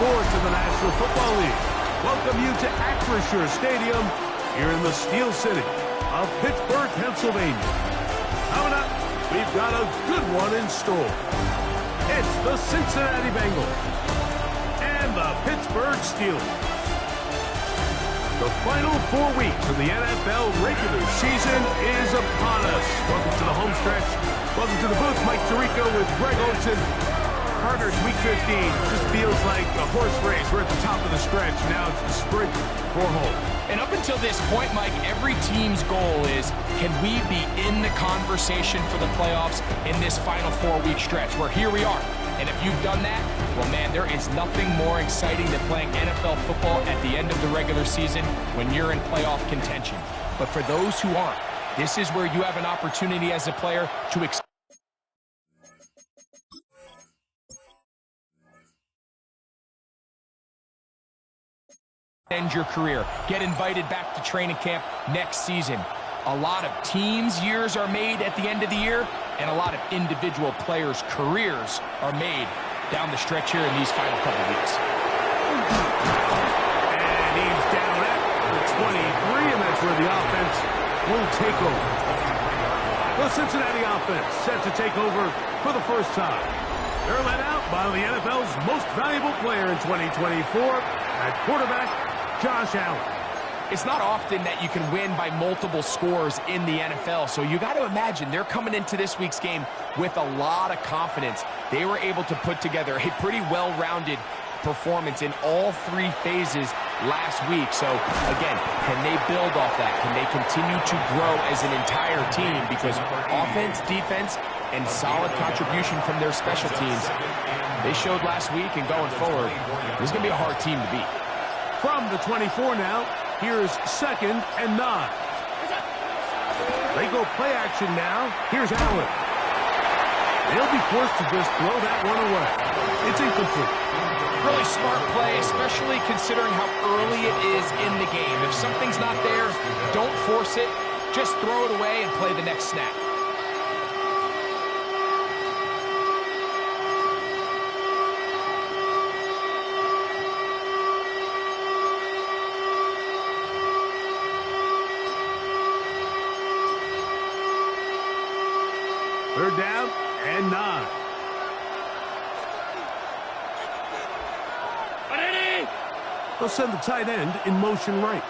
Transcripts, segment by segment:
sports in the National Football League welcome you to Acrisure Stadium here in the Steel City of Pittsburgh, Pennsylvania. Coming up, we've got a good one in store. It's the Cincinnati Bengals and the Pittsburgh Steelers. The final 4 weeks of the NFL regular season is upon us. Welcome to the home stretch. Welcome to the booth. Mike Tirico with Greg Olson. Partners, week 15 just feels like a horse race. We're at the top of the stretch. Now it's the sprint for home. And up until this point, Mike, every team's goal is, can we be in the conversation for the playoffs in this final 4-week stretch? Where here we are. And if you've done that, well, man, there is nothing more exciting than playing NFL football at the end of the regular season when you're in playoff contention. But for those who aren't, this is where you have an opportunity as a player to end your career, get invited back to training camp next season. A lot of teams' years are made at the end of the year, and a lot of individual players' careers are made down the stretch here in these final couple weeks. And he's down at the 23, and that's where the offense will take over. The Cincinnati offense set to take over for the first time. They're led out by the NFL's most valuable player in 2024 at quarterback, Josh Allen. It's not often that you can win by multiple scores in the NFL, so you got to imagine they're coming into this week's game with a lot of confidence. They were able to put together a pretty well-rounded performance in all 3 phases last week. So, again, can they build off that? Can they continue to grow as an entire team? Because offense, defense, and solid contribution from their special teams, they showed last week, and going forward, this is going to be a hard team to beat. From the 24 now, here's 2nd and 9. They go play action now. Here's Allen. They'll be forced to just throw that one away. It's incomplete. Really smart play, especially considering how early it is in the game. If something's not there, don't force it. Just throw it away and play the next snap. Third down and 9. They'll send the tight end in motion right.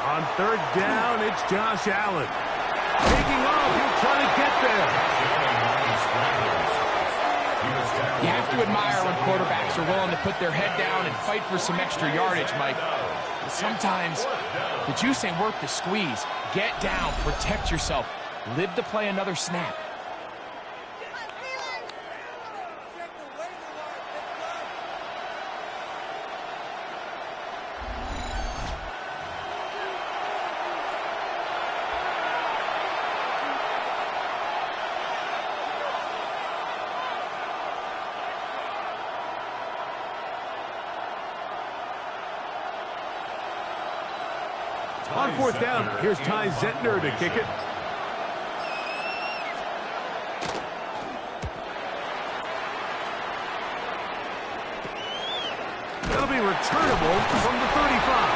On 3rd down, it's Josh Allen. Taking off, he'll try to get there. You have to admire when quarterbacks are willing to put their head down and fight for some extra yardage, Mike. But sometimes the juice ain't worth the squeeze. Get down, protect yourself. Live to play another snap. On 4th down, here's Ty Zentner to kick it. That'll be returnable from the 35.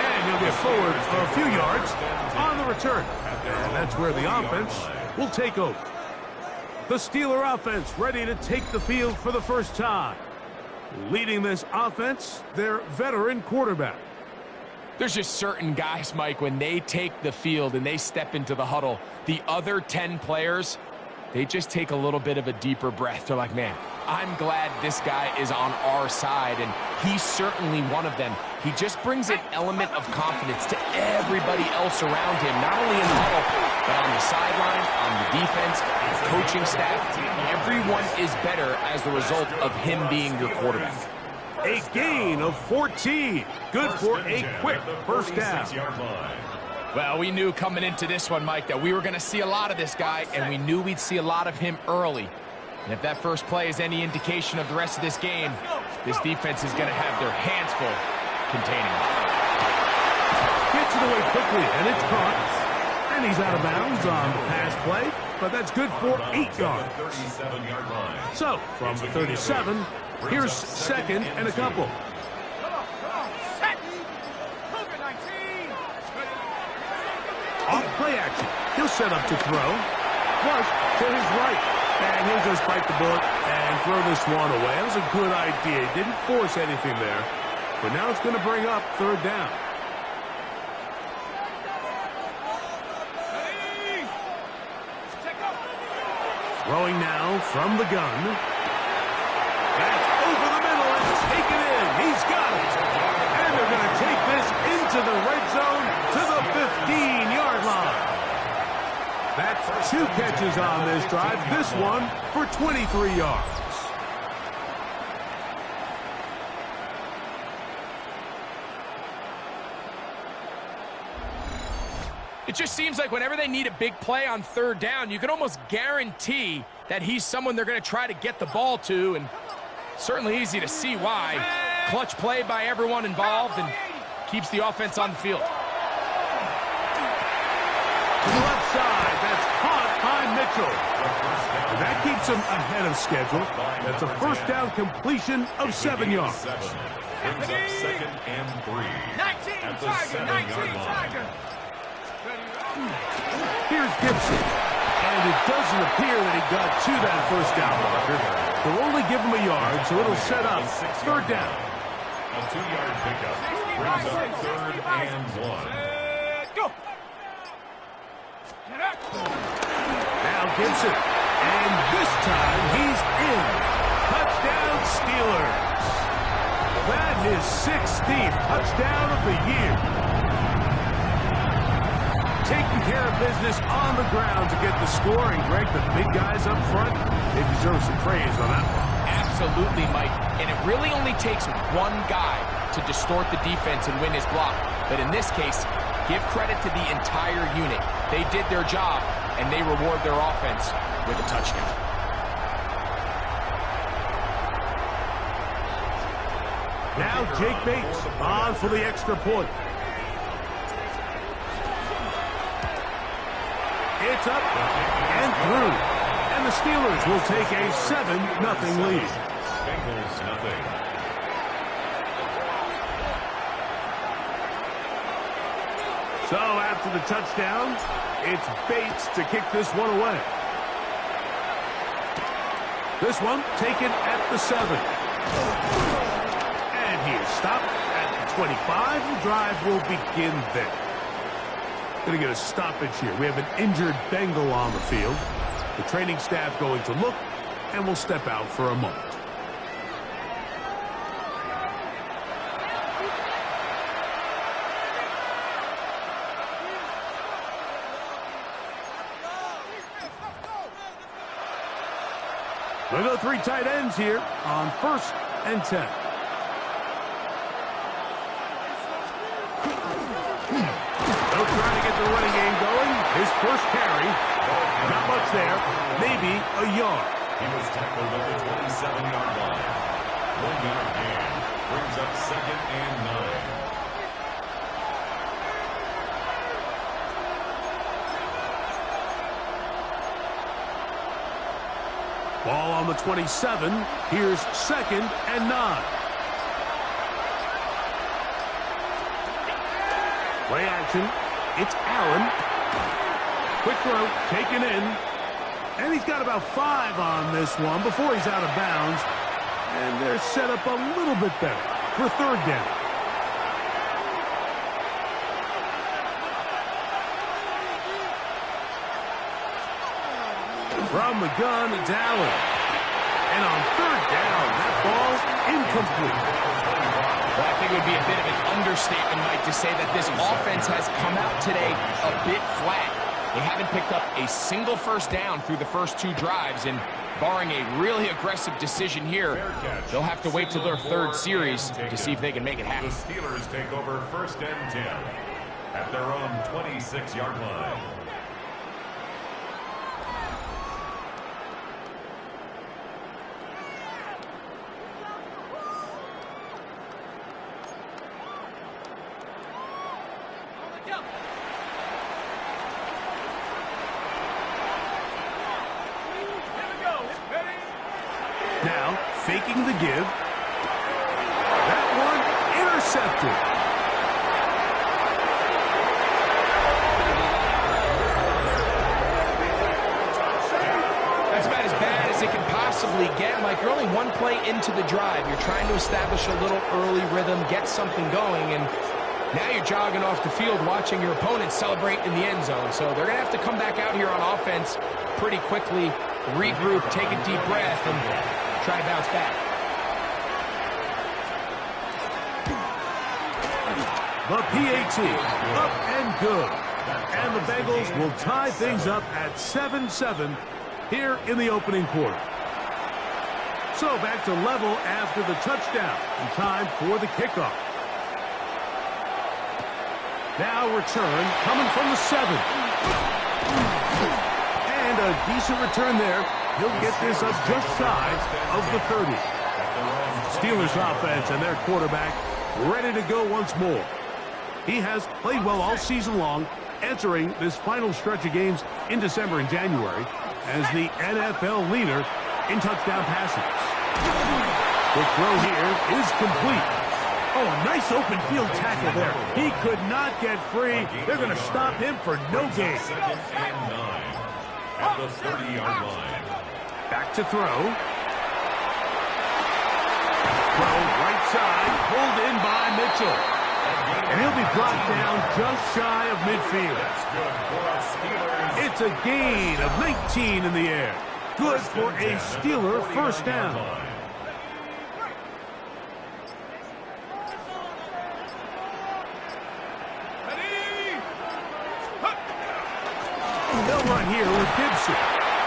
And he'll get forward for a few yards on the return. And that's where the offense will take over. The Steeler offense ready to take the field for the first time. Leading this offense, their veteran quarterback. There's just certain guys, Mike, when they take the field and they step into the huddle, the other 10 players, they just take a little bit of a deeper breath. They're like, man, I'm glad this guy is on our side, and he's certainly one of them. He just brings an element of confidence to everybody else around him, not only in the huddle, but on the sideline, on the defense, the coaching staff. Everyone is better as the result of him being your quarterback. A gain of 14. Good for a quick first down. Well, we knew coming into this one, Mike, that we were going to see a lot of this guy, and we knew we'd see a lot of him early. And if that first play is any indication of the rest of this game, this defense is going to have their hands full containing him. Gets it away quickly, and it's caught. And he's out of bounds on the pass play, but that's good for 8 yards. So, from the 37, Here's second and a couple. Off play action. He'll set up to throw. Flush to his right. And he'll just bite the bullet and throw this one away. That was a good idea. He didn't force anything there. But now it's going to bring up third down. Throwing now from the gun. That's over the middle and taken in. He's got it. And they're going to take this into the red zone to the 15-yard line. That's 2 catches on this drive. This one for 23 yards. It just seems like whenever they need a big play on third down, you can almost guarantee that he's someone they're going to try to get the ball to, and certainly easy to see why. Clutch play by everyone involved and keeps the offense on the field. To the left side, that's caught by Mitchell. And that keeps him ahead of schedule. That's a first down completion of 7 yards. Brings up second and 3. 19, at the 7-yard line. Here's Gibson. And it doesn't appear that he got to that first down marker. They'll only give him a yard, so it'll set up third down. A 2-yard pickup brings up third and 1. Go! Now Gibson. And this time he's in. Touchdown Steelers. That is 16th touchdown of the year. Taking care of business on the ground to get the score. And Greg, the big guys up front, they deserve some praise on that one. Absolutely, Mike. And it really only takes one guy to distort the defense and win his block. But in this case, give credit to the entire unit. They did their job, and they reward their offense with a touchdown. Now Jake Bates on for the extra point. It's up and through. And the Steelers will take a 7-0 lead. Bengals nothing. So after the touchdown, it's Bates to kick this one away. This one taken at the 7. And he is stopped at the 25. The drive will begin there. Going to get a stoppage here. We have an injured Bengal on the field. The training staff going to look, and we'll step out for a moment. We'll go 3 tight ends here on 1st and 10. They'll try to get the running game going. His first carry, not much there, maybe a yard. He was tackled at the 27-yard line. 1-yard gain brings up second and 9. Ball on the 27. Here's second and 9. Play action. It's Allen. Quick throw, taken in. And he's got about 5 on this one before he's out of bounds. And they're set up a little bit better for third down. From the gun, it's Allen. And on third down, that ball's incomplete. Well, I think it would be a bit of an understatement, Mike, to say that this offense has come out today a bit flat. They haven't picked up a single first down through the first 2 drives, and barring a really aggressive decision here, they'll have to wait till their 3rd series to see if they can make it happen. The Steelers take over 1st and 10 at their own 26-yard line. Now, faking the give. That one intercepted. That's about as bad as it can possibly get. Mike, you're only one play into the drive. You're trying to establish a little early rhythm, get something going, and now you're jogging off the field watching your opponent celebrate in the end zone. So they're going to have to come back out here on offense pretty quickly, regroup, take a deep breath, and try to bounce back. The PAT, up and good. And the Bengals will tie things up at 7-7 here in the opening quarter. So back to level after the touchdown. And time for the kickoff. Now return coming from the 7. And a decent return there. He'll get this up just shy of the 30. Steelers offense and their quarterback ready to go once more. He has played well all season long, entering this final stretch of games in December and January as the NFL leader in touchdown passes. The throw here is complete. Oh, a nice open field tackle there. He could not get free. They're going to stop him for no gain. 2nd and 9 at the 30-yard line. Back to throw. Throw right side, pulled in by Mitchell. And he'll be brought down just shy of midfield. It's a gain of 19 in the air. Good for a Steeler first down. They'll run here with Gibson.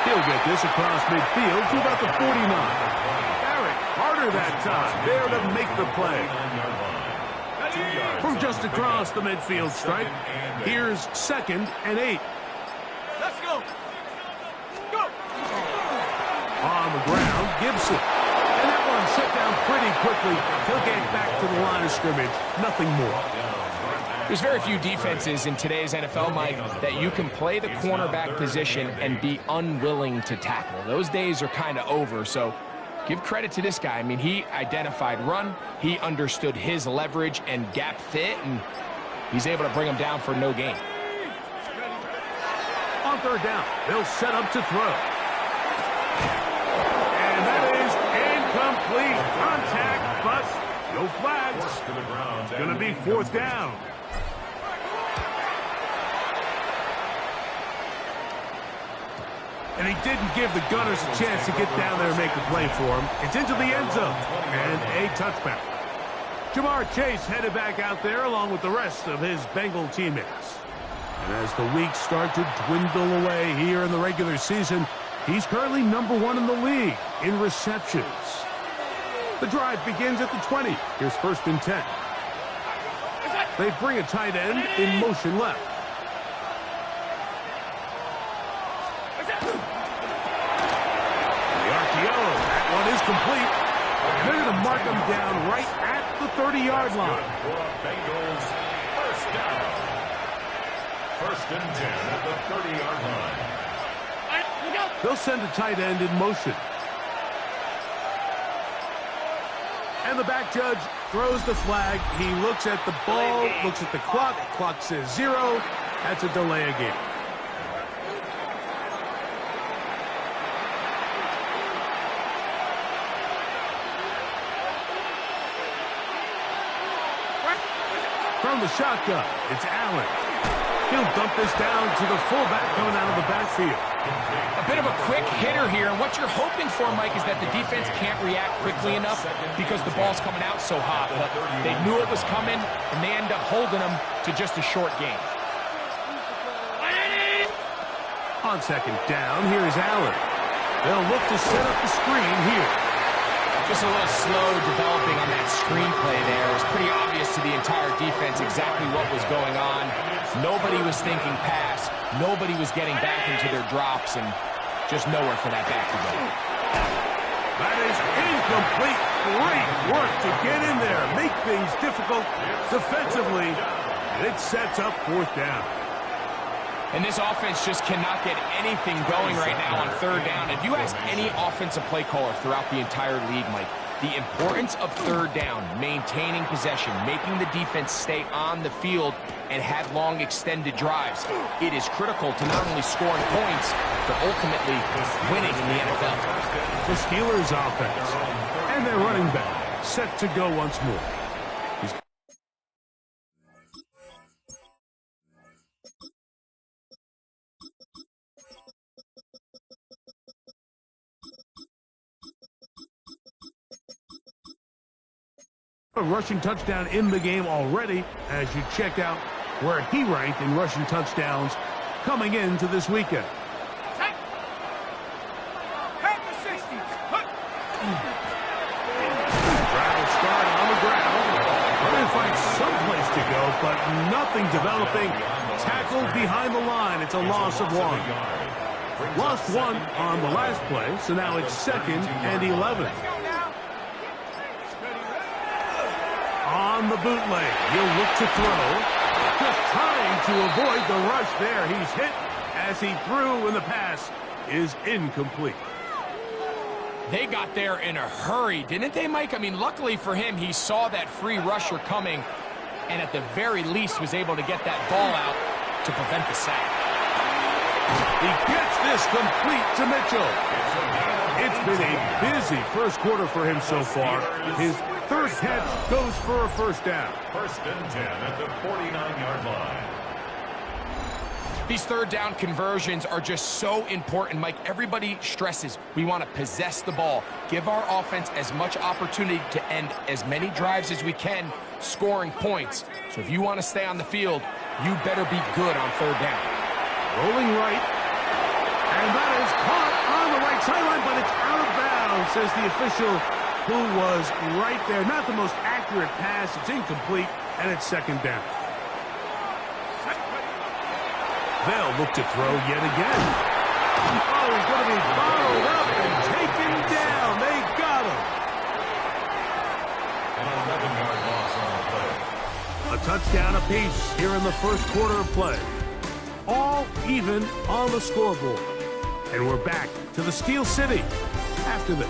He'll get this across midfield to about the 49. Eric Carter that time, there to make the play. From just across the midfield stripe, here's 2nd and 8. Let's go. Go. On the ground, Gibson. And that one set down pretty quickly. He'll get back to the line of scrimmage. Nothing more. There's very few defenses in today's NFL, Mike, that you can play the cornerback position and be unwilling to tackle. Those days are kind of over, so give credit to this guy. I mean, he identified run, he understood his leverage and gap fit, and he's able to bring him down for no gain. On 3rd down, they'll set up to throw. And that is incomplete. Contact, but no flags. It's going to be 4th down. And he didn't give the Gunners a chance to get down there and make a play for him. It's into the end zone and a touchback. Jamar Chase headed back out there along with the rest of his Bengal teammates. And as the weeks start to dwindle away here in the regular season, he's currently #1 in the league in receptions. The drive begins at the 20. Here's 1st and 10. They bring a tight end in motion left. That one is complete. And they're going to mark him down right at the 30-yard line. Bengals first down. 1st and 10 at the 30-yard line. They'll send a tight end in motion. And the back judge throws the flag. He looks at the ball, looks at the clock. Clock says 0. That's a delay again. From the shotgun, it's Allen. He'll dump this down to the fullback coming out of the backfield. A bit of a quick hitter here, and what you're hoping for, Mike, is that the defense can't react quickly enough because the ball's coming out so hot. But they knew it was coming, and they end up holding them to just a short game. On 2nd down, here is Allen. They'll look to set up the screen here. Just a little slow developing on that screenplay there. It was pretty obvious to the entire defense exactly what was going on. Nobody was thinking pass. Nobody was getting back into their drops, and just nowhere for that back to go. That is incomplete. Great work to get in there, make things difficult defensively. And it sets up 4th down. And this offense just cannot get anything going right now on third down. If you ask any offensive play caller throughout the entire league, Mike, the importance of third down, maintaining possession, making the defense stay on the field and have long extended drives, it is critical to not only scoring points, but ultimately winning in the NFL. The Steelers offense and their running back set to go once more. A rushing touchdown in the game already as you check out where he ranked in rushing touchdowns coming into this weekend. Drive start on the ground. Trying to find someplace to go, but nothing developing. Tackled behind the line. It's a loss of 1. Lost 1 on the last play, so now it's 2nd and 11. On the bootleg, he'll look to throw. Just trying to avoid the rush there. He's hit as he threw, and the pass is incomplete. They got there in a hurry, didn't they, Mike? I mean, luckily for him, he saw that free rusher coming, and at the very least was able to get that ball out to prevent the sack. He gets this complete to Mitchell. It's been a busy first quarter for him so far. His third catch goes for a first down. 1st and 10 at the 49-yard line. These third down conversions are just so important, Mike. Everybody stresses we want to possess the ball, give our offense as much opportunity to end as many drives as we can, scoring points. So if you want to stay on the field, you better be good on third down. Rolling right, and that is caught on the right sideline, but it's out of bounds, says the official who was right there. Not the most accurate pass. It's incomplete, and it's 2nd down. They'll look to throw yet again. Oh, he's going to be bottled up and taken down. They got him. An 11-yard loss on the play. A touchdown apiece here in the first quarter of play. All even on the scoreboard. And we're back to the Steel City after this.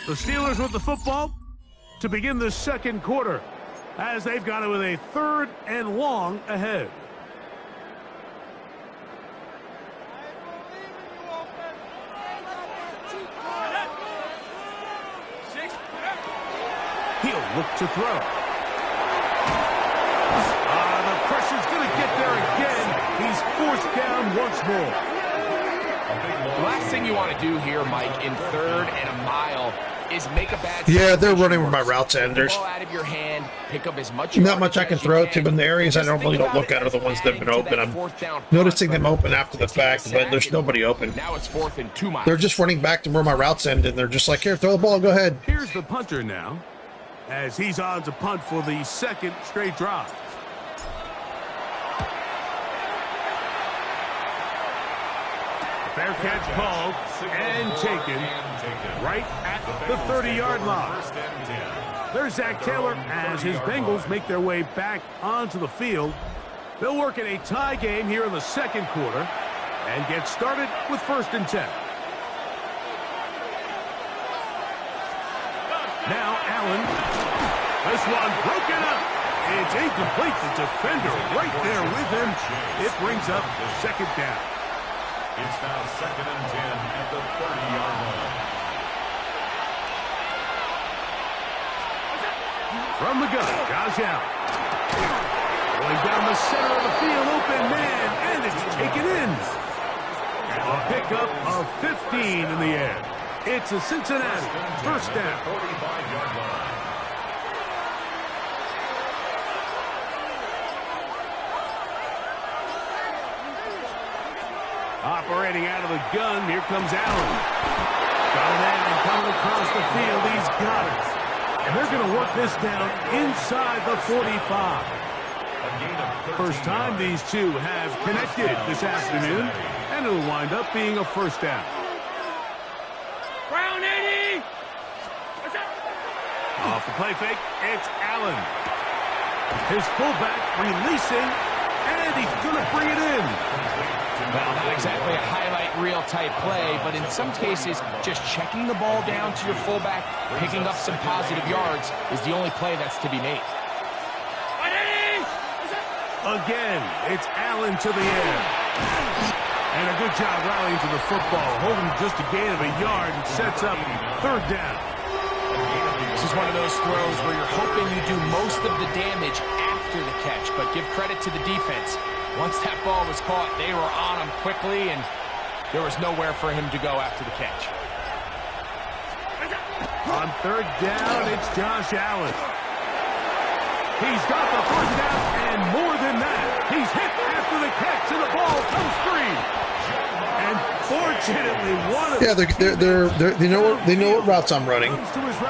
The Steelers with the football to begin the second quarter as they've got it with a 3rd and long ahead. He'll look to throw. The pressure's going to get there again. He's forced down once more. The last thing you want to do here, Mike, in 3rd and a mile is make a bad. Yeah, they're running where my routes end. There's out of your hand, pick up as much not much I can throw to, but the areas I normally don't look at are the ones that have been open. I'm noticing them open after the fact, but there's nobody open. Now it's 4th and 2 miles. They're just running back to where my routes end, and they're just like, here, throw the ball, go ahead. Here's the punter now, as he's on to punt for the 2nd straight drive. Fair catch called and taken right at the 30-yard line. There's Zach Taylor as his Bengals make their way back onto the field. They'll work in a tie game here in the second quarter and get started with 1st and 10. Now Allen. This one broken up. It's incomplete. The defender right there with him. It brings up 2nd down. It's now 2nd and 10 at the 30-yard line. From the gun, Josh Allen. Going down the center of the field, open man, and it's taken in. A pickup of 15 in the air. It's a Cincinnati 1st down. 45-yard line. Operating out of the gun, here comes Allen. Got a man coming across the field, he's got it. And they're going to work this down inside the 45. First time these two have connected this afternoon, and it'll wind up being a first down. Brown 80! Off the play fake, it's Allen. His fullback releasing, and he's going to bring it in. Well, not exactly a highlight reel type play, but in some cases, just checking the ball down to your fullback, picking up some positive yards is the only play that's to be made. Again, it's Allen to the end. And a good job rallying to the football, holding just a gain of a yard and sets up third down. This is one of those throws where you're hoping you do most of the damage after the catch, but give credit to the defense. Once that ball was caught, they were on him quickly, and there was nowhere for him to go after the catch. On third down, it's Josh Allen. He's got the first down, and more than that, he's hit after the catch, and the ball comes free. And fortunately, one of they know what routes I'm running.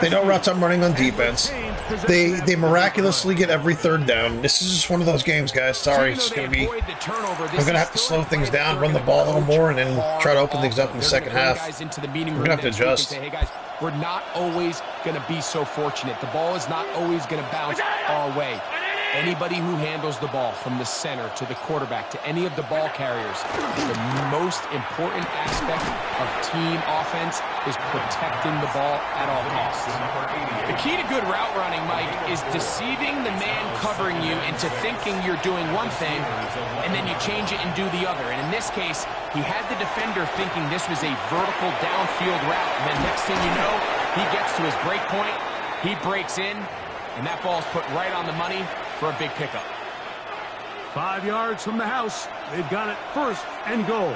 They know routes I'm running on defense. They miraculously get every third down. This is just one of those games, guys. Sorry, it's going to be. I'm going to have to slow things down, run the ball a little more, and then try to open things up in the second half. We're going to have to adjust. Hey guys, we're not always going to be so fortunate. The ball is not always going to bounce our way. Anybody who handles the ball from the center to the quarterback to any of the ball carriers, the most important aspect of team offense is protecting the ball at all costs. The key to good route running, Mike, is deceiving the man covering you into thinking you're doing one thing, and then you change it and do the other. And in this case, he had the defender thinking this was a vertical downfield route, and then next thing you know, he gets to his break point, he breaks in, and that ball's put right on the money for a big pickup. 5 yards from the house. They've got it first and goal.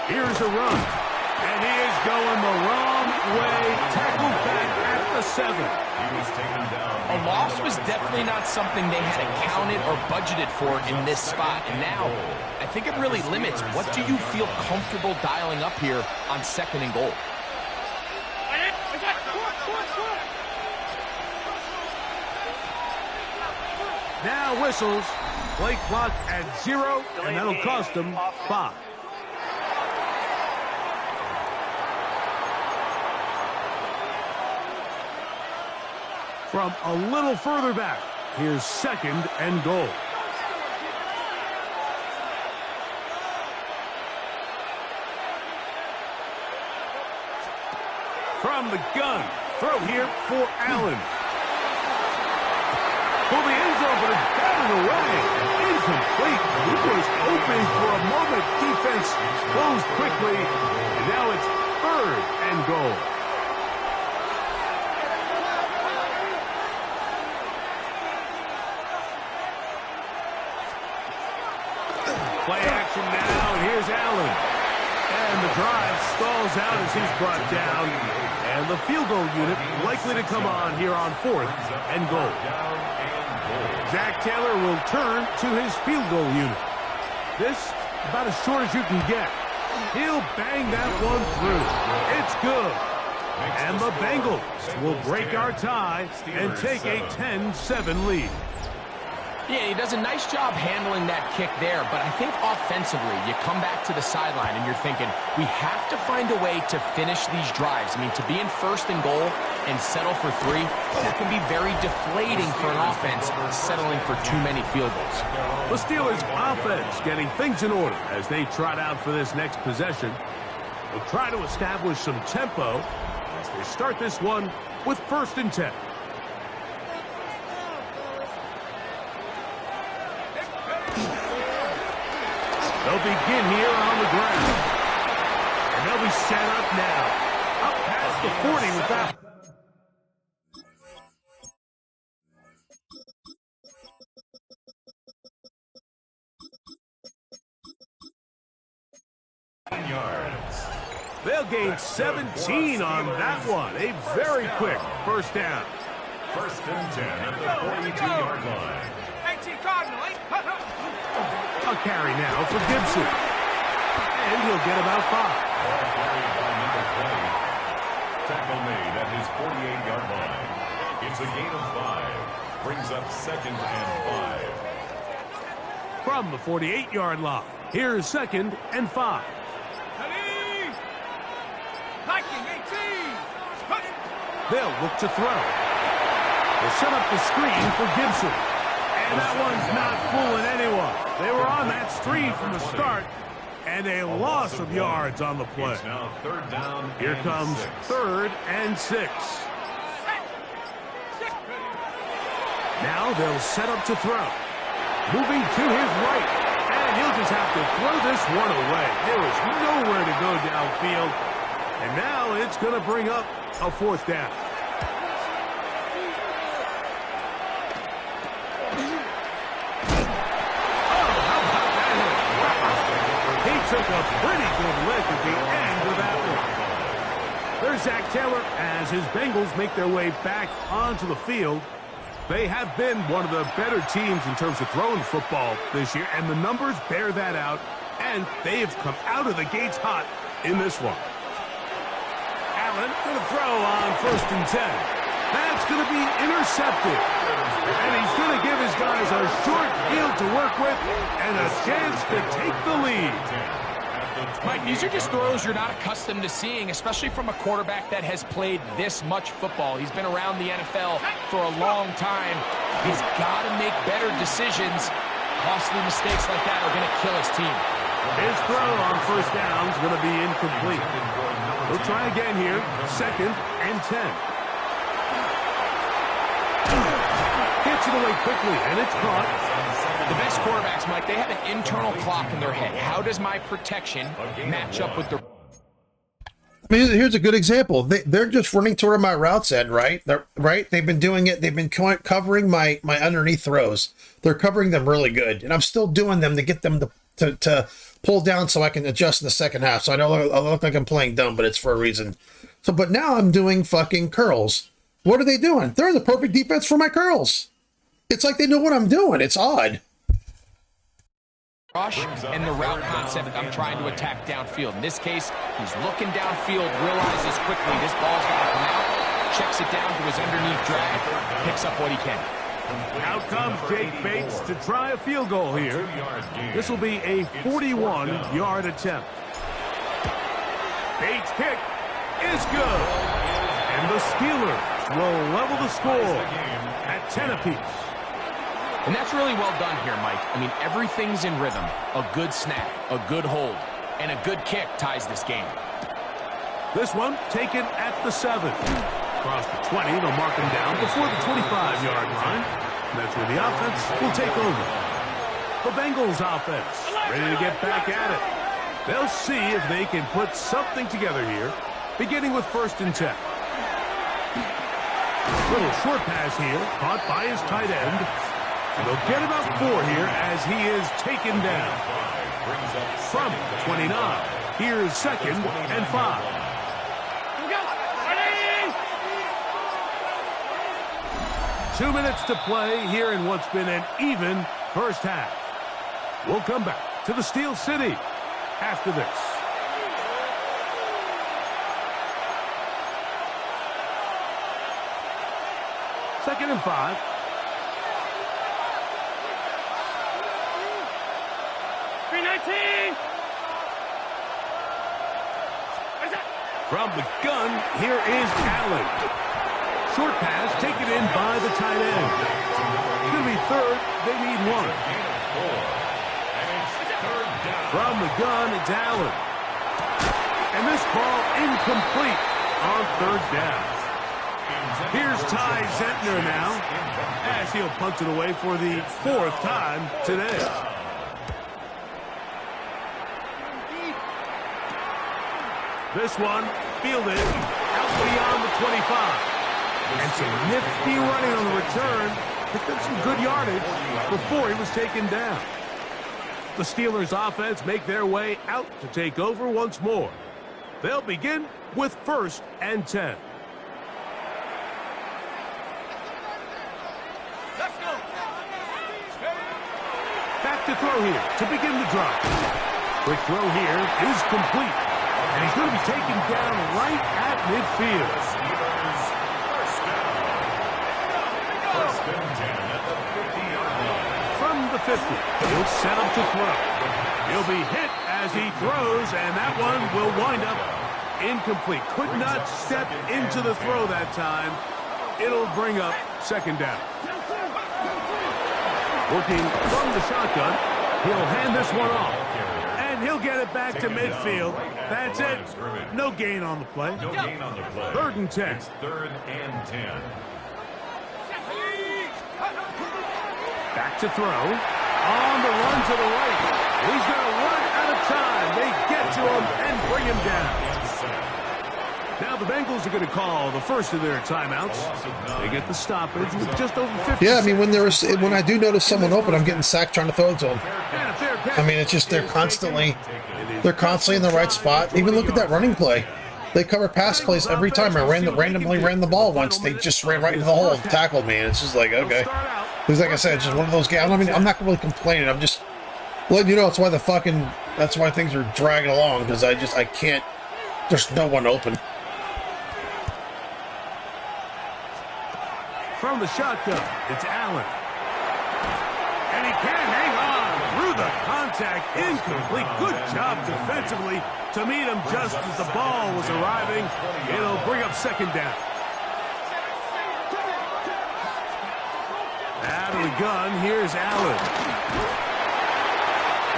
Here's a run. And he is going the wrong way. Tackled back at the 7. He was taken down. A loss was definitely not something they had accounted or budgeted for in this spot. And now, I think it really limits what do you feel comfortable dialing up here on second and goal. Now whistles. Play clock at 0, and that'll cost them 5. From a little further back, here's second and goal. From the gun, throw here for Allen. For the end zone, but it's batted away. Incomplete. He was open for a moment. Defense closed quickly, and now it's third and goal. Play action now, and here's Allen. And the drive stalls out as he's brought down. And the field goal unit likely to come on here on fourth and goal. Zach Taylor will turn to his field goal unit. This about as short as you can get. He'll bang that one through. It's good. And the Bengals will break our tie and take a 10-7 lead. Yeah, he does a nice job handling that kick there, but I think offensively, you come back to the sideline and you're thinking, we have to find a way to finish these drives. I mean, to be in first and goal and settle for 3, that can be very deflating for an offense settling for too many field goals. The Steelers' offense getting things in order as they trot out for this next possession. They'll try to establish some tempo as they start this one with first and 10. They'll begin here on the ground. And they'll be set up now. Up past the 40 with that. Yards. They'll gain 17 on that one. A very quick first down. First and 10 at the 42-yard line. 18 Cardinal. A carry now for Gibson. And he'll get about 5. Carried by number 20. Tackle made at his 48-yard line. It's a gain of 5. Brings up 2nd and 5. From the 48-yard line, here's 2nd and 5. They'll look to throw. They'll set up the screen for Gibson. And that one's not fooling anyone. They were on that screen from the start, and a loss of yards on the play. It's now 3rd down. Here comes 3rd and 6. Now they'll set up to throw. Moving to his right. And he'll just have to throw this one away. There was nowhere to go downfield. And now it's going to bring up a 4th down. He took a pretty good lick at the end of that one. There's Zach Taylor as his Bengals make their way back onto the field. They have been one of the better teams in terms of throwing football this year, and the numbers bear that out, and they have come out of the gates hot in this one. Allen going to throw on 1st and 10. That's going to be intercepted. And he's going to give his guys a short field to work with and a chance to take the lead. Mike, these are just throws you're not accustomed to seeing, especially from a quarterback that has played this much football. He's been around the NFL for a long time. He's got to make better decisions. Costly mistakes like that are going to kill his team. His throw on 1st down is going to be incomplete. We'll try again here, 2nd and 10. Gets it away quickly, and it's caught. The best quarterbacks, Mike, they have an internal clock in their head. How does my protection match up with their... I mean, here's a good example. They're just running toward my routes end, right? They've been doing it. They've been covering my underneath throws. They're covering them really good, and I'm still doing them to get them to pull down so I can adjust in the second half. So I look like I'm playing dumb, but it's for a reason. So, but now I'm doing fucking curls. What are they doing? They're the perfect defense for my curls. It's like they know what I'm doing. It's odd. Rush and the route concept I'm trying to attack downfield. In this case, he's looking downfield, realizes quickly this ball's going to come out, checks it down to his underneath drag, picks up what he can. Out comes Jake Bates to try a field goal here. This will be a 41-yard attempt. Bates' kick is good. And the Steelers will level the score at 10 apiece. And that's really well done here, Mike. I mean, everything's in rhythm. A good snap, a good hold, and a good kick ties this game. This one taken at the 7. Across the 20, they'll mark him down before the 25-yard line. That's where the offense will take over. The Bengals offense ready to get back at it. They'll see if they can put something together here, beginning with 1st and 10. Little short pass here, caught by his tight end. And they'll get about 4 here as he is taken down. From the 29, here's 2nd and 5. 2 minutes to play here in what's been an even first half. We'll come back to the Steel City after this. Second and 5. From the gun, here is Allen. Short pass taken in by the tight end. It's going to be 3rd. They need 1. From the gun, it's Allen. And this ball incomplete on 3rd down. Here's Ty Zentner now as he'll punt it away for the 4th time today. This one fielded out beyond the 25. And some nifty running on the return. Picked up some good yardage before he was taken down. The Steelers offense make their way out to take over once more. They'll begin with 1st and 10. Let's go. Back to throw here to begin the drive. Quick throw here is complete. And he's going to be taken down right at midfield. First and 10 at the 50-yard line. From the 50, he'll set up to throw. He'll be hit as he throws, and that one will wind up incomplete. Could not step into the throw that time. It'll bring up second down. Working from the shotgun, he'll hand this one off. And he'll get it back to midfield. That's it. No gain on the play. No gain on the play. Third and 10. It's third and 10. Back to throw. On the run to the right. He's going to run out of time. They get to him and bring him down. Now the Bengals are going to call the first of their timeouts. They get the stoppage with just over 50. Yeah, I mean, when I do notice someone open, I'm getting sacked trying to throw it to them. I mean, it's just they're constantly in the right spot. Even look at that running play. They cover pass plays every time. I randomly ran the ball once. They just ran right into the hole and tackled me. And it's just like, okay. Because like I said, it's just one of those games. I mean, I'm not really complaining. I'm just letting you know that's why things are dragging along, because I can't, there's no one open. From the shotgun, it's Allen. And he can't hang on through the contact. Incomplete. Good job defensively to meet him just as the ball was arriving. It'll bring up second down. Out of the gun, here's Allen.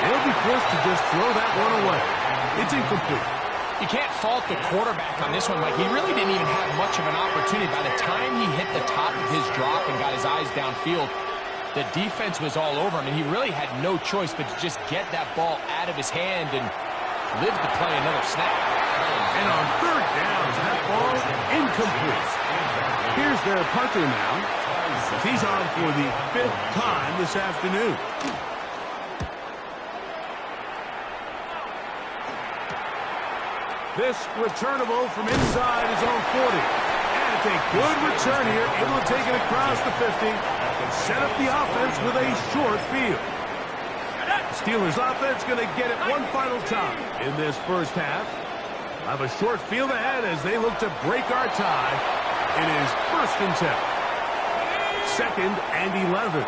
He'll be forced to just throw that one away. It's incomplete. You can't fault the quarterback on this one, Mike. He really didn't even have much of an opportunity. By the time he hit the top of his drop and got his eyes downfield, the defense was all over him, and he really had no choice but to just get that ball out of his hand and live to play another snap. And on third down, that ball incomplete. Here's their punter now. He's on for the 5th time this afternoon. This returnable from inside his own 40. And it's a good return here, able to take it across the 50 and set up the offense with a short field. Steelers offense going to get it one final time in this first half. We'll have a short field ahead as they look to break our tie. It is 1st and 10. 2nd and 11.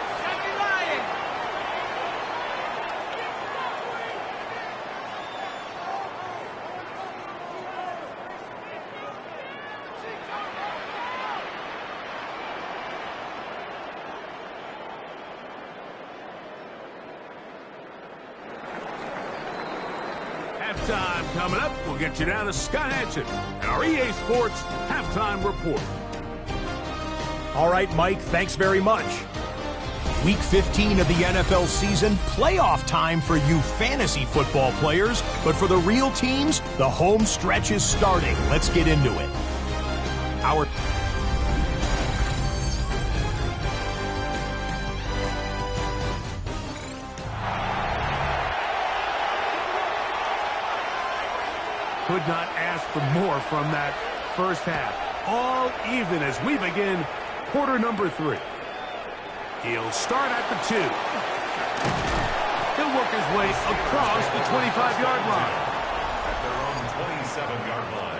Halftime coming up. We'll get you down to Scott Hansen and our EA Sports Halftime Report. All right, Mike, thanks very much. Week 15 of the NFL season, playoff time for you fantasy football players, but for the real teams, the home stretch is starting. Let's get into it. Could not ask for more from that first half. All even as we begin quarter number 3. He'll start at the 2. He'll work his way across the 25-yard line. At their own 27-yard line.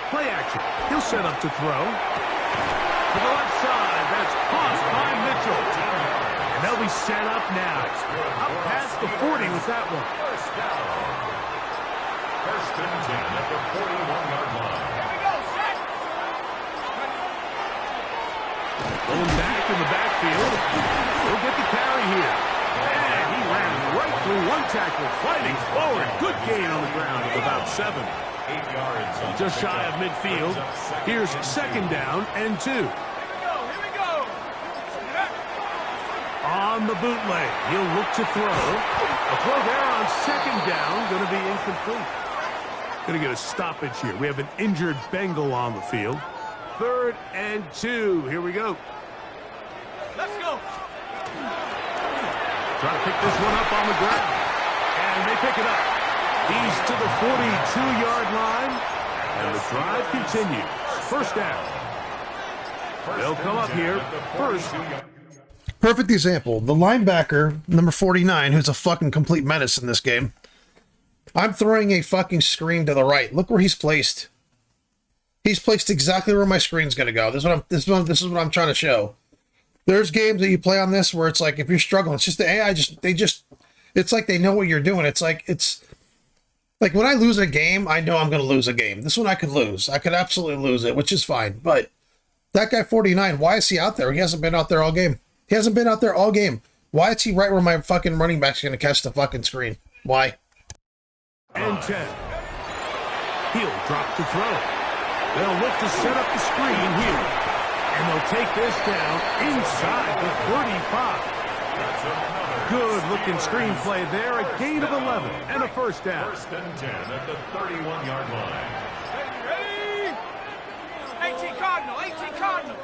Play action. He'll set up to throw. To the left side. That's caught by Mitchell. And they'll be set up now. Up past the 40 with that one. First down. 1st and 10 at the 41-yard line. Here we go, set. Going back in the backfield. He'll get the carry here. And he ran right through one tackle, fighting forward. Good gain on the ground of about 7. 8 yards. Just shy of midfield. Here's 2nd down and 2. Here we go. On the bootleg, he'll look to throw. A throw there on 2nd down, going to be incomplete. Going to get a stoppage here. We have an injured Bengal on the field. 3rd and 2. Here we go. Let's go. Trying to pick this one up on the ground. And they pick it up. He's to the 42-yard line. And the drive continues. First down. They'll come up here first. Perfect example. The linebacker, number 49, who's a fucking complete menace in this game. I'm throwing a fucking screen to the right. Look where he's placed. He's placed exactly where my screen's going to go. This is what I'm trying to show. There's games that you play on this where it's like, if you're struggling, it's just the AI it's like they know what you're doing. It's like when I lose a game, I know I'm going to lose a game. This one I could lose. I could absolutely lose it, which is fine. But that guy 49, why is he out there? He hasn't been out there all game. He hasn't been out there all game. Why is he right where my fucking running back's going to catch the fucking screen? Why? And 10. He'll drop to throw. They'll look to set up the screen here. And they'll take this down inside the 35. Good-looking screen play there. A gain of 11 and a first down. First and 10 at the 31-yard line. Ready? 18 Cardinal, 18 Cardinal.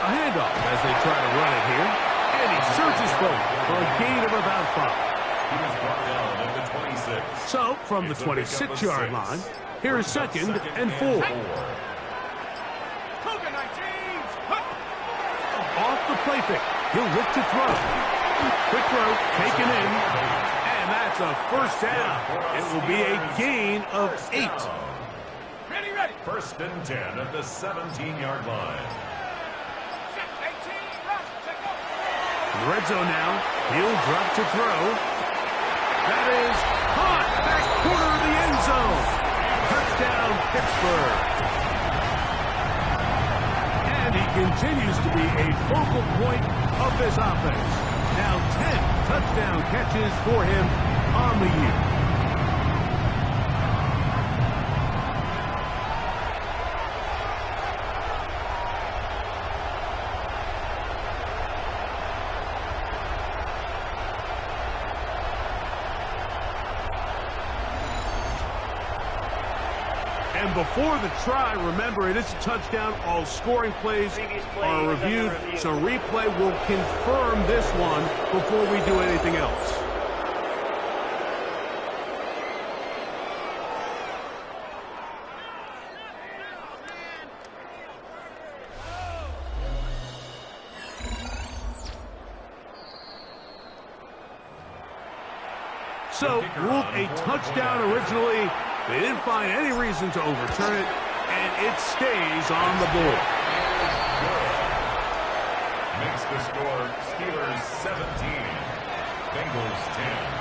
A handoff as they try to run it here. And he surges forward for a gain of about 5. He was brought down at the 26. So, from the 26-yard line, here is second and 4. Cougar 19. Off the play fake. He'll look to throw. Quick throw, taken in. And that's a first down. It will be a gain of 8. Ready, ready. First and 10 at the 17-yard line. 18, rush, check go. In the red zone now. He'll drop to throw. That is caught. Back corner of the end zone. Touchdown, Pittsburgh. And he continues to be a focal point of this offense. Now 10 touchdown catches for him on the year. And before the try, remember, it is a touchdown. All scoring plays are reviewed, so replay will confirm this one before we do anything else. So, ruled a touchdown originally. They didn't find any reason to overturn it, and it stays on the board. Makes the score Steelers 17, Bengals 10.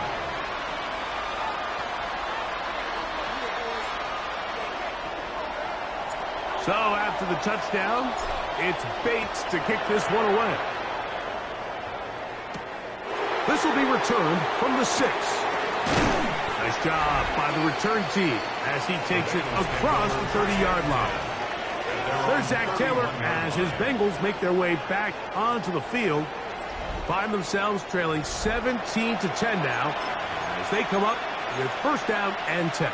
So after the touchdown, it's Bates to kick this one away. This will be returned from the 6. Nice job by the return team as he takes it across the 30-yard line. There's Zach Taylor as his Bengals make their way back onto the field. Find themselves trailing 17-10 now as they come up with first down and 10.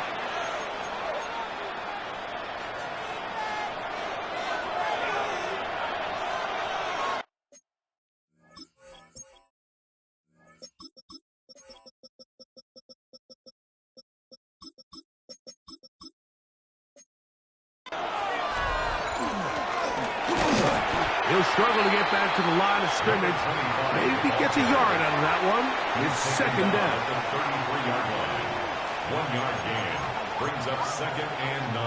He'll struggle to get back to the line of scrimmage. Maybe gets a yard out of that one. It's second down. 33-yard line. 1-yard gain. Brings up second and 9.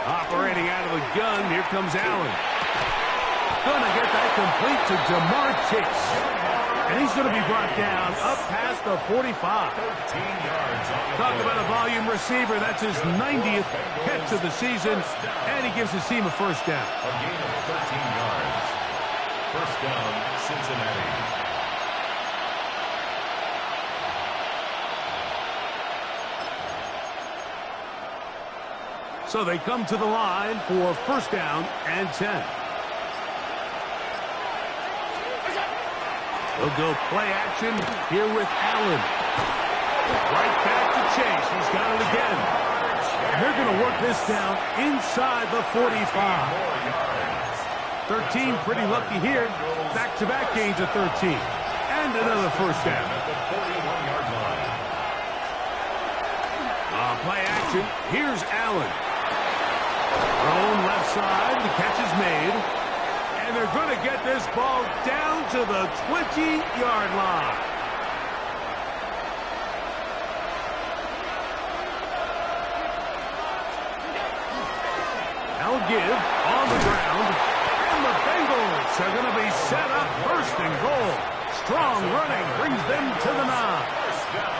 Operating out of the gun, here comes Allen. Gonna get that complete to Jamar Chase. And he's going to be brought down up past the 45. 13 yards on the Talk play. about a volume receiver. That's his 90th catch of the season. And he gives his team a first down. A gain of 13 yards. First down, Cincinnati. So they come to the line for first down and 10. They'll go play action here with Allen. Right back to Chase. He's got it again. And they're going to work this down inside the 45. 13 pretty lucky here. Back-to-back gains of 13. And And another first down. At the 41-yard line. Play action. Here's Allen. Thrown left side. The catch is made. And they're going to get this ball down to the 20-yard line. Now give on the ground. And the Bengals are going to be set up first and goal. Strong running brings them to the 9. First down.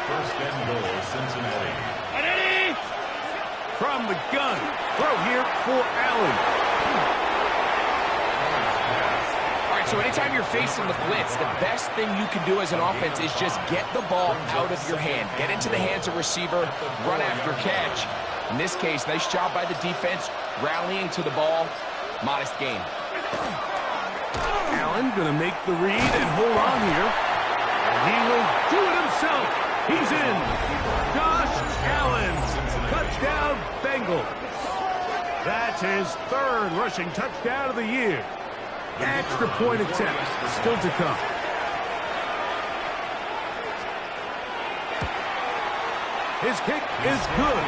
First and goal, Cincinnati. From the gun. Throw here for Allen. All right, so anytime you're facing the blitz, the best thing you can do as an offense is just get the ball out of your hand. Get into the hands of receiver, run after catch. In this case, nice job by the defense, rallying to the ball. Modest gain. Allen going to make the read and hold on here. And he will do it himself. He's in. Josh Allen. Touchdown, Bengals. That's his 3rd rushing touchdown of the year. Extra point attempt still to come. His kick is good.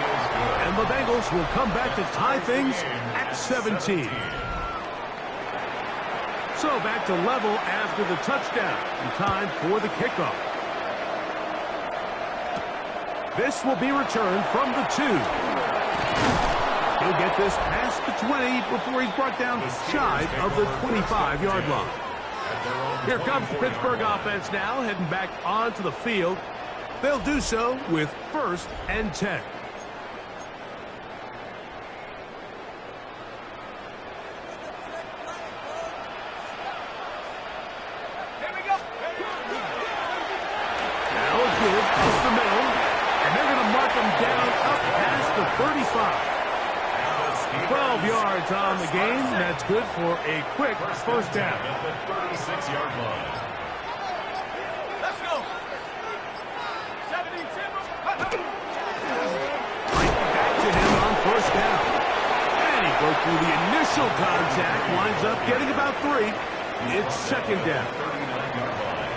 And the Bengals will come back to tie things at 17. So back to level after the touchdown. And time for the kickoff. This will be returned from the 2. He'll get this past the 20 before he's brought down shy of the 25-yard line. Here comes the Pittsburgh offense now, heading back onto the field. They'll do so with 1st and 10. Here we go. Now a give up the middle, and they're going to mark him down up past the 35. 12 yards on the game. That's good for a quick first down. At the 36-yard line. Let's go. 17. Back to him on first down. And he broke through the initial contact, winds up getting about 3. It's second down. 39-yard line.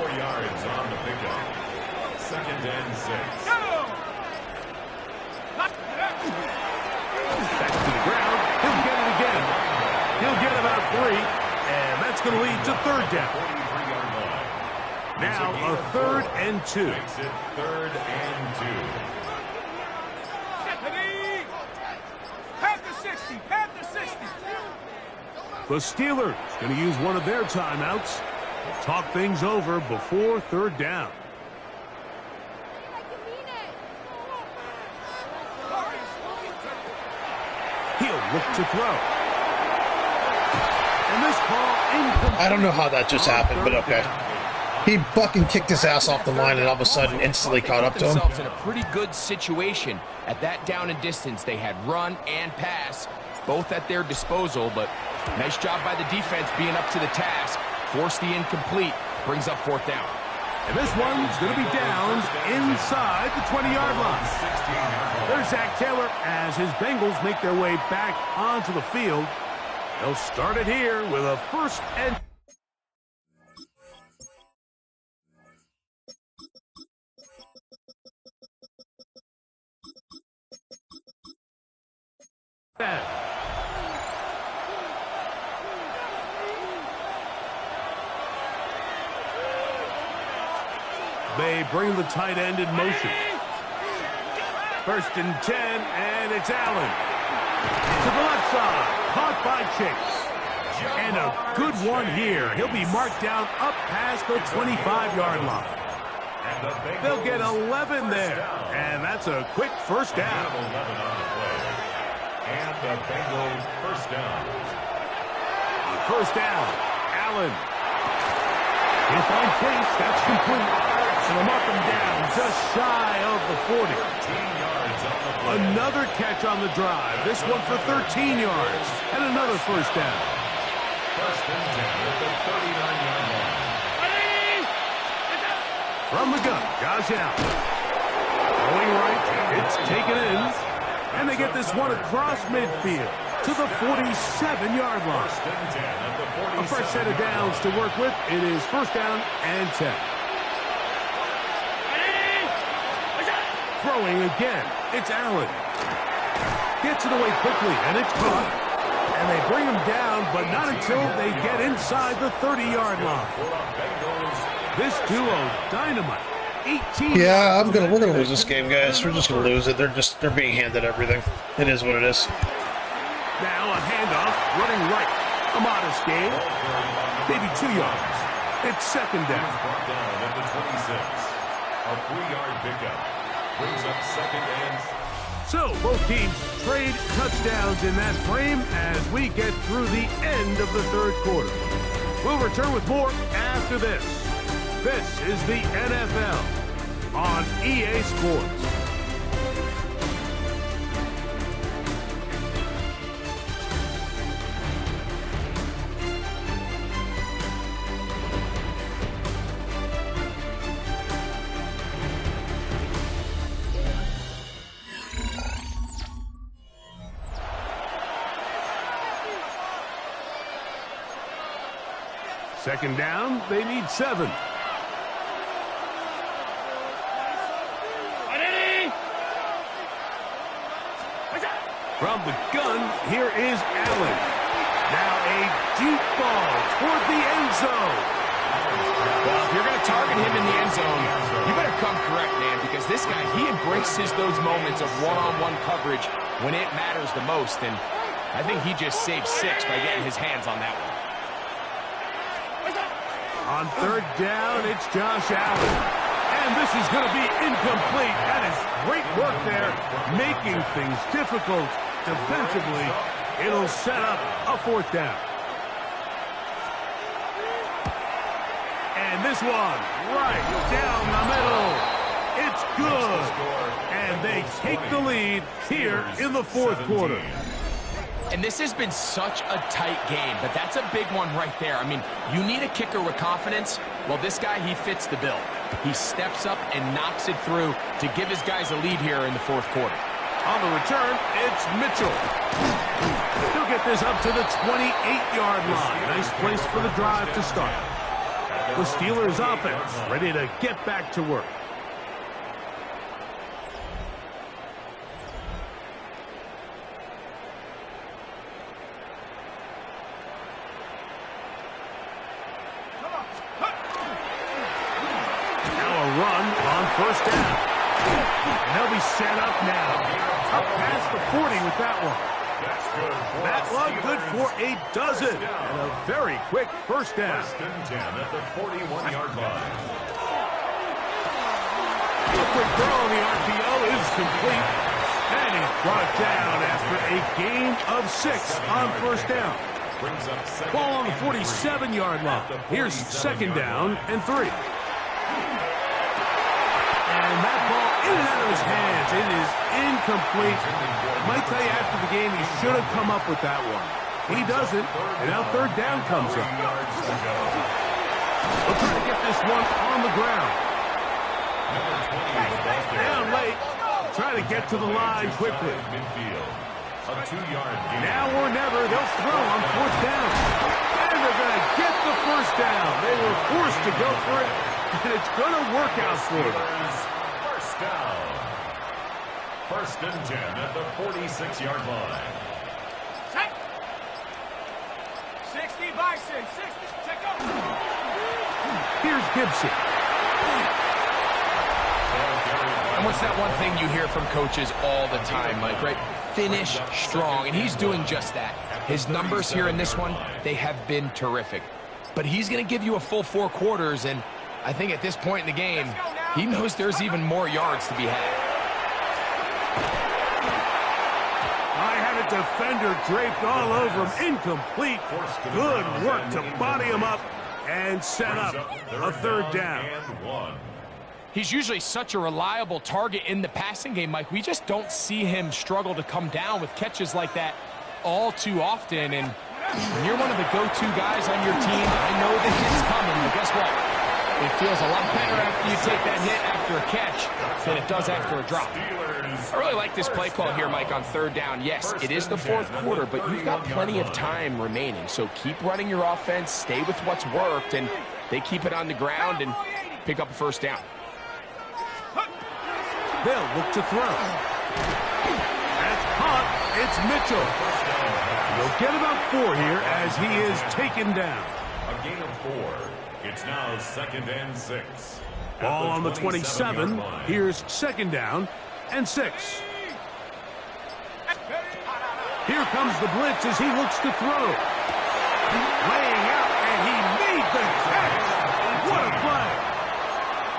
4 yards on the pickup. 2nd and 6. Back to the ground. He'll get it again. He'll get about 3. And that's going to lead to 3rd down. 43-yard line. Now a 3rd and 2. Makes it 3rd and 2. Panther 60. Panther 60. The Steelers going to use one of their timeouts. Talk things over before 3rd down. He'll look to throw. And this ball incomplete. I don't know how that just happened, but okay. He fucking kicked his ass off the line and all of a sudden instantly caught up to him. Themselves in a pretty good situation at that down and distance. They had run and pass, both at their disposal, but nice job by the defense being up to the task. Forced the incomplete, brings up 4th down. And this one's going to be down inside the 20-yard line. There's Zach Taylor as his Bengals make their way back onto the field. They'll start it here with a 1st and 10. They bring the tight end in motion. 1st and 10, and it's Allen. To the left side, caught by Chase. And a good one here. He'll be marked down up past the 25-yard line. They'll get 11 there, and that's a quick first down. 11 on the play. And the Bengals first down. First down, Allen. He'll find Chase. That's complete. And they'll mark him down just shy of the 40. 13 yards on the play. Another catch on the drive. This one for 13 yards. And another first down. 1st and 10 at the 39-yard line. From the gun, Josh Allen. Going right, it's taken in. And they get this one across midfield. to the 47-yard line. First and 10 at the 47. A fresh set of downs to work with. It is first down and 10. Throwing again. It's Allen. Gets it away quickly, and it's caught. And they bring him down, but not until they get inside the 30-yard line. This duo, dynamite. 18. Yeah, we're gonna lose this game, guys. We're just gonna lose it. They're being handed everything. It is what it is. Now a handoff, running right. A modest gain. Maybe 2 yards. It's second down. Brought down at the 26. A 3-yard pickup. Brings up second and... So, both teams trade touchdowns in that frame as we get through the end of the third quarter. We'll return with more after this. This is the NFL on EA Sports. Second down, they need 7. From the gun, here is Allen. Now a deep ball toward the end zone. Well, if you're going to target him in the end zone, you better come correct, man, because this guy, he embraces those moments of one-on-one coverage when it matters the most, and I think he just saved 6 by getting his hands on that one. On third down, it's Josh Allen. And this is going to be incomplete. That is great work there, making things difficult defensively. It'll set up a fourth down. And this one, right down the middle. It's good. And they take the lead here in the fourth quarter. And this has been such a tight game, but that's a big one right there. I mean, you need a kicker with confidence. Well, this guy, he fits the bill. He steps up and knocks it through to give his guys a lead here in the fourth quarter. On the return, it's Mitchell. He'll get this up to the 28-yard line. Nice place for the drive to start. The Steelers' offense ready to get back to work. Run on first down. And they'll be set up now. Up past the 40 with that one. That one good for a dozen. And a very quick first down. First and 10 at the 41-yard line. A quick throw on the RPO is complete. And he's brought down after a gain of 6 on first down. Brings up second. Ball on the 47-yard line. Here's second down and 3. And that ball in and out of his hands. It is incomplete. Might tell you after the game he should have come up with that one. He doesn't, and now third down comes up. We'll try to get this one on the ground. Down late. Try to get to the line quickly. A 2-yard gain. Now or never, they'll throw on fourth down. And they're going to get the first down. They were forced to go for it, and it's going to work out for them. First down. First and 10 at the 46-yard line. Check. 60 by 6. 60. Check out. Here's Gibson. And what's that one thing you hear from coaches all the time, Mike, right? Finish strong, and he's doing just that. His numbers here in this one, they have been terrific. But he's going to give you a full 4 quarters, and I think at this point in the game, he knows there's even more yards to be had. I had a defender draped all over him. Incomplete. Good work to body him up and set up a third down. He's usually such a reliable target in the passing game, Mike. We just don't see him struggle to come down with catches like that all too often. And when you're one of the go-to guys on your team, I know that it's coming, but guess what? It feels a lot better after you take that hit after a catch than it does after a drop. I really like this play call here, Mike, on third down. Yes, it is the fourth quarter, but you've got plenty of time remaining. So keep running your offense, stay with what's worked, and they keep it on the ground and pick up a first down. They'll look to throw. That's caught. It's Mitchell. They'll get about 4 here as he is taken down. A gain of 4. It's now 2nd and 6. Ball on the 27. Here's 2nd down and 6. Here comes the blitz as he looks to throw. Laying out, and he made the catch. What a play.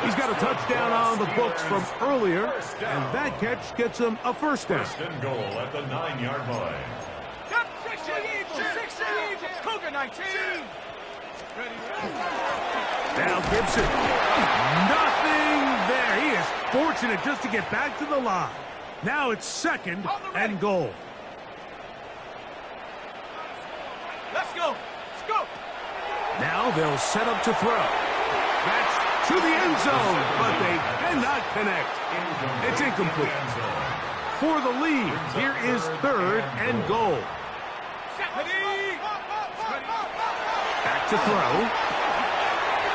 He's got a touchdown on the books from earlier, and that catch gets him a first down. First and goal at the 9-yard line. Cougar 19. Now Gibson. Nothing there. He is fortunate just to get back to the line. Now it's 2nd and goal. Let's go. Let's go. Now they'll set up to throw. That's to the end zone, but they cannot connect. It's incomplete. For the lead, here is 3rd and goal. Back to throw.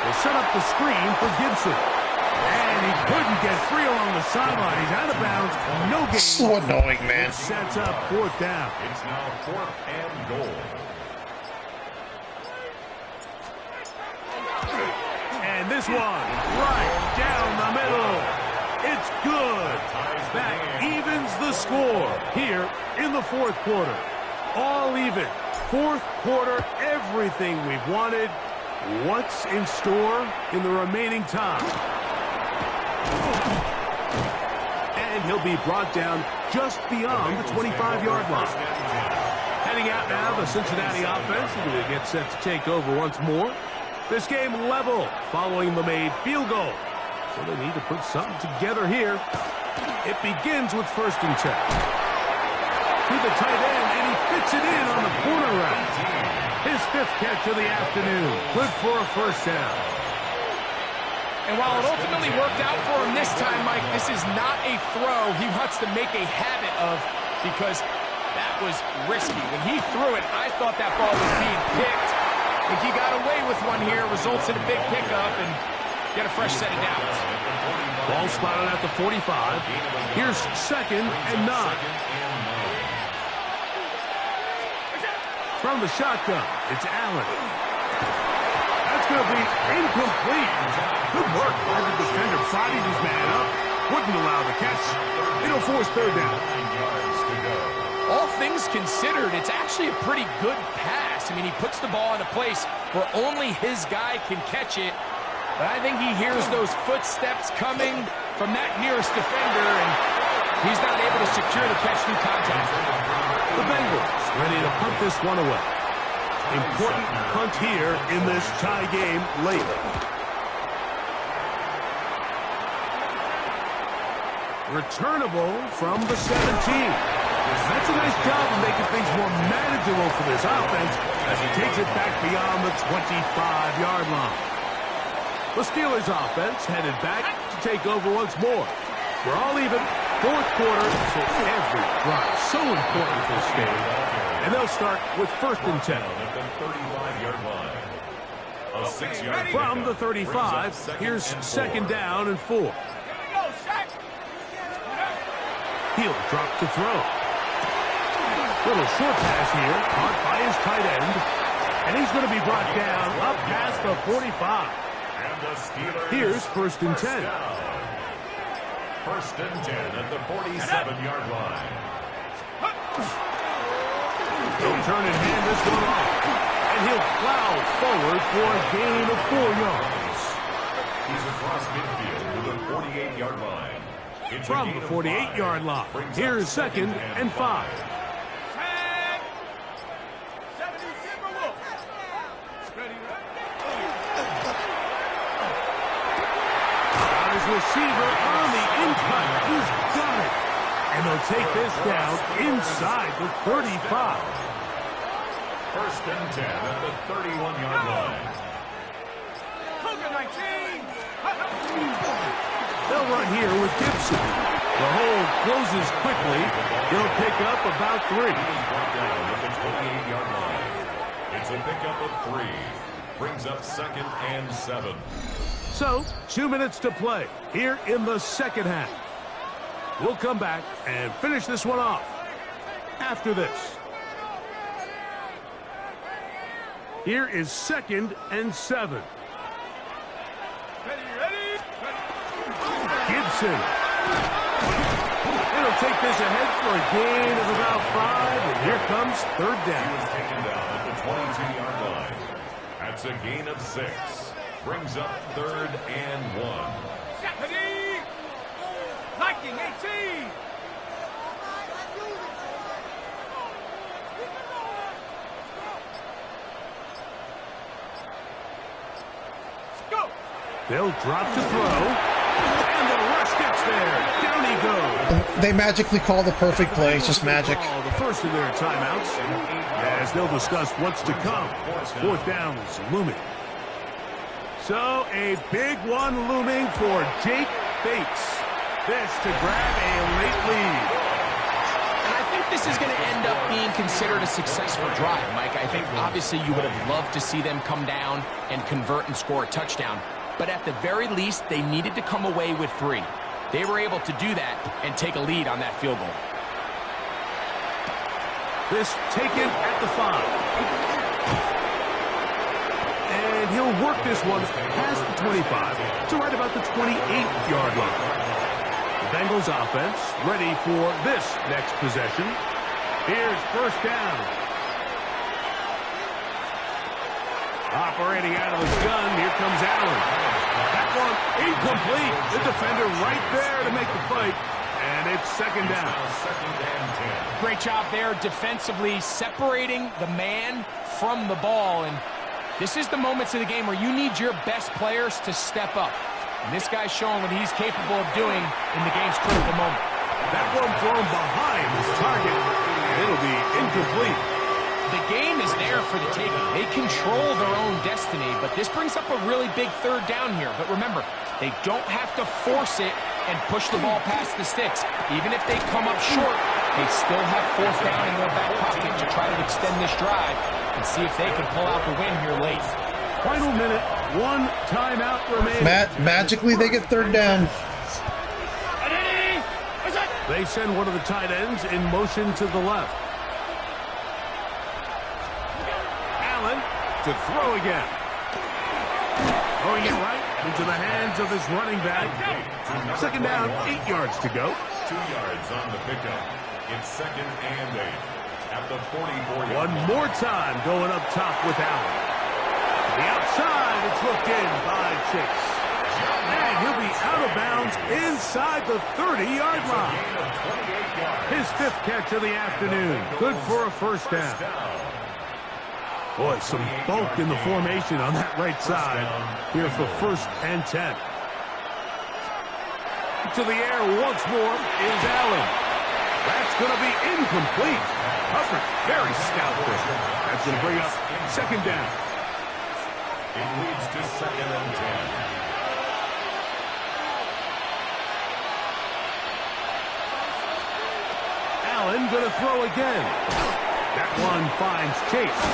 They'll set up the screen for Gibson. And he couldn't get free along the sideline. He's out of bounds. No gain. So annoying, man. Sets up 4th down. It's now 4th and goal. And this one, right down the middle. It's good. That evens the score here in the 4th quarter. All even. 4th quarter, everything we've wanted. What's in store in the remaining time? And he'll be brought down just beyond the 25-yard line. Heading out now, the Cincinnati offense will get set to take over once more. This game level following the made field goal. So they need to put something together here. It begins with 1st and 10. To the tight end, and he fits it in on the corner route. His 5th catch of the afternoon. Good for a first down. And while it ultimately worked out for him this time, Mike, this is not a throw he wants to make a habit of because that was risky. When he threw it, I thought that ball was being picked. I think he got away with one here, results in a big pickup, and get a fresh set of downs. Ball spotted at the 45. Here's 2nd and 9. From the shotgun, it's Allen. That's going to be incomplete. Good work by the defender. Bodied his man up. Wouldn't allow the catch. It'll force 3rd down. All things considered, it's actually a pretty good pass. I mean, he puts the ball in a place where only his guy can catch it. But I think he hears those footsteps coming from that nearest defender, and he's not able to secure the catch through contact. The Bengals ready to punt this one away. Important punt here in this tie game late. Returnable from the 17. That's a nice job of making things more manageable for this offense as he takes it back beyond the 25-yard line. The Steelers offense headed back to take over once more. We're all even. 4th quarter, so every drive so important for this game. And they'll start with 1st and 10. From the 35, here's 2nd down and 4. He'll drop to throw. Little short pass here, caught by his tight end. And he's going to be brought down up past the 45. Here's 1st and 10. 1st and 10 at the 47-yard line. He'll turn and hand this one off. And he'll plow forward for a gain of 4 yards. He's across midfield to the 48-yard line. From the 48-yard line, here's 2nd and 5. Receiver on the in-cut. He's got it. And they'll take this down inside the 35. 1st and 10 at the 31-yard line. 19. They'll run here with Gibson. The hole closes quickly. They'll pick up about 3. Brought down at the 28-yard line. It's a pickup of 3. Brings up 2nd and 7. So, 2 minutes to play here in the second half. We'll come back and finish this one off after this. Here is 2nd and 7. Ready. Gibson. It'll take this ahead for a gain of about 5, and here comes 3rd He down. was taken down at the 22-yard line. That's a gain of 6. Brings up 3rd and 1. Ready. Liking 18. Go. They'll drop to throw, and the rush gets there. Down he goes. They magically call the perfect play. It's just magic. The first of their timeouts, as they'll discuss what's to come. 4th down is looming. So a big one looming for Jake Bates. This to grab a late lead. And I think this is going to end up being considered a successful drive, Mike. I think obviously you would have loved to see them come down and convert and score a touchdown. But at the very least, they needed to come away with 3. They were able to do that and take a lead on that field goal. This taken at the 5. And he'll work this one past the 25 to right about the 28-yard line. The Bengals offense ready for this next possession. Here's 1st down. Operating out of his gun, here comes Allen. That one incomplete. The defender right there to make the fight. And it's 2nd down. 2nd and 10. Great job there defensively, separating the man from the ball. And this is the moments of the game where you need your best players to step up. And this guy's showing what he's capable of doing in the game's critical moment. That one thrown behind his target, and it'll be incomplete. The game is there for the taking. They control their own destiny, but this brings up a really big 3rd down here. But remember, they don't have to force it and push the ball past the sticks. Even if they come up short, they still have 4th down in their back pocket to try to extend this drive and see if they can pull out the win here late. Final minute, 1 timeout remaining. Magically, they get 3rd down. They send one of the tight ends in motion to the left. Allen to throw again. Throwing it right into the hands of his running back. 2nd down, 8 yards to go. 2 yards on the pickup. It's 2nd and 8. At the 44-yard line. One more time going up top with Allen. To the outside, it's looked in by Chase. And he'll be out of bounds inside the 30-yard line. His 5th catch of the afternoon. Good for a 1st down. Boy, some bulk in the formation on that right side here for 1st and 10. To the air once more is Allen. That's going to be incomplete. Hubbard, very stout there. That's going to bring up 2nd down. It leads to 2nd and 10. Allen going to throw again. That one finds Chase.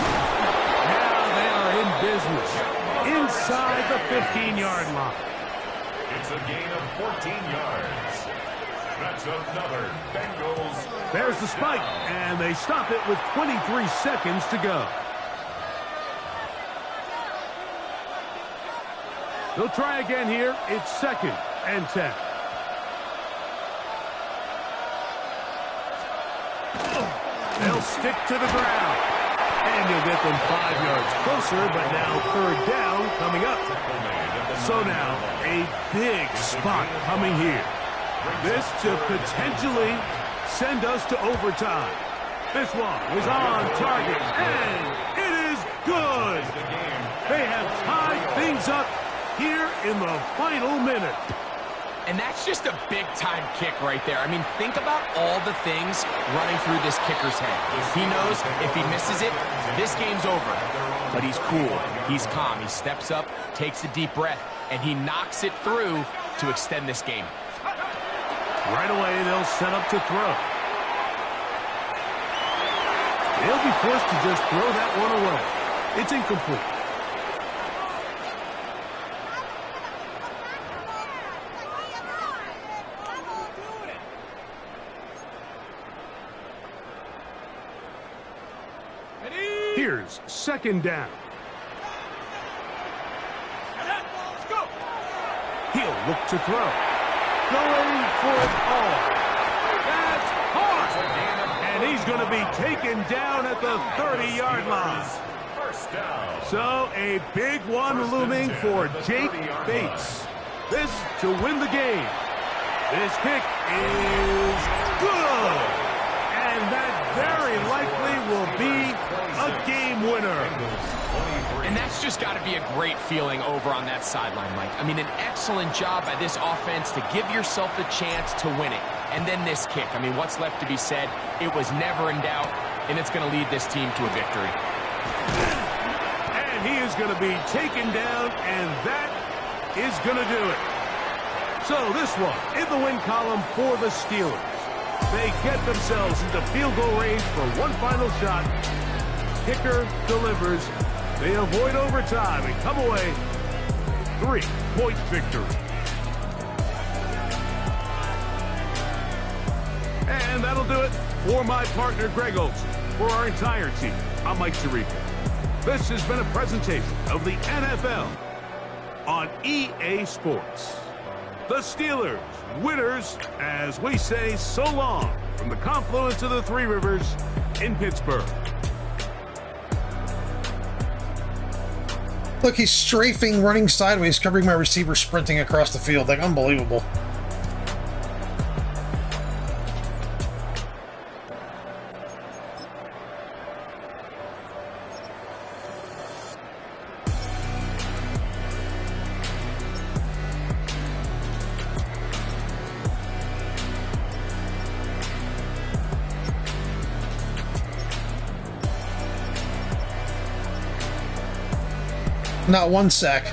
Now they are in business inside the 15-yard line. It's a gain of 14 yards. That's another Bengals. There's the spike, and they stop it with 23 seconds to go. They'll try again here. It's 2nd and 10. They'll stick to the ground. And you'll get them 5 yards closer, but now 3rd down coming up. So now, a big spot coming here. This to potentially send us to overtime. This one is on target, and it is good. They have tied things up here in the final minute. And that's just a big-time kick right there. I mean, think about all the things running through this kicker's head. He knows if he misses it, this game's over. But he's cool. He's calm. He steps up, takes a deep breath, and he knocks it through to extend this game. Right away, they'll set up to throw. They'll be forced to just throw that one away. It's incomplete. Here's second down. Let's go. He'll look to throw. Going for it all. That's hard. And he's going to be taken down at the 30-yard line. First down. So a big one looming for Jake Bates. This to win the game. This kick is good. And that very likely will be a game winner. And that's just got to be a great feeling over on that sideline, Mike. I mean, an excellent job by this offense to give yourself a chance to win it. And then this kick. I mean, what's left to be said? It was never in doubt, and it's going to lead this team to a victory. And he is going to be taken down, and that is going to do it. So this one in the win column for the Steelers. They get themselves into field goal range for one final shot. Kicker delivers. They avoid overtime and come away 3-point victory. And that'll do it for my partner, Greg Olson. For our entire team, I'm Mike Tirico. This has been a presentation of the NFL on EA Sports. The Steelers, winners, as we say so long from the confluence of the Three Rivers in Pittsburgh. Look, he's strafing, running sideways, covering my receiver, sprinting across the field. Like, unbelievable. Not one sack.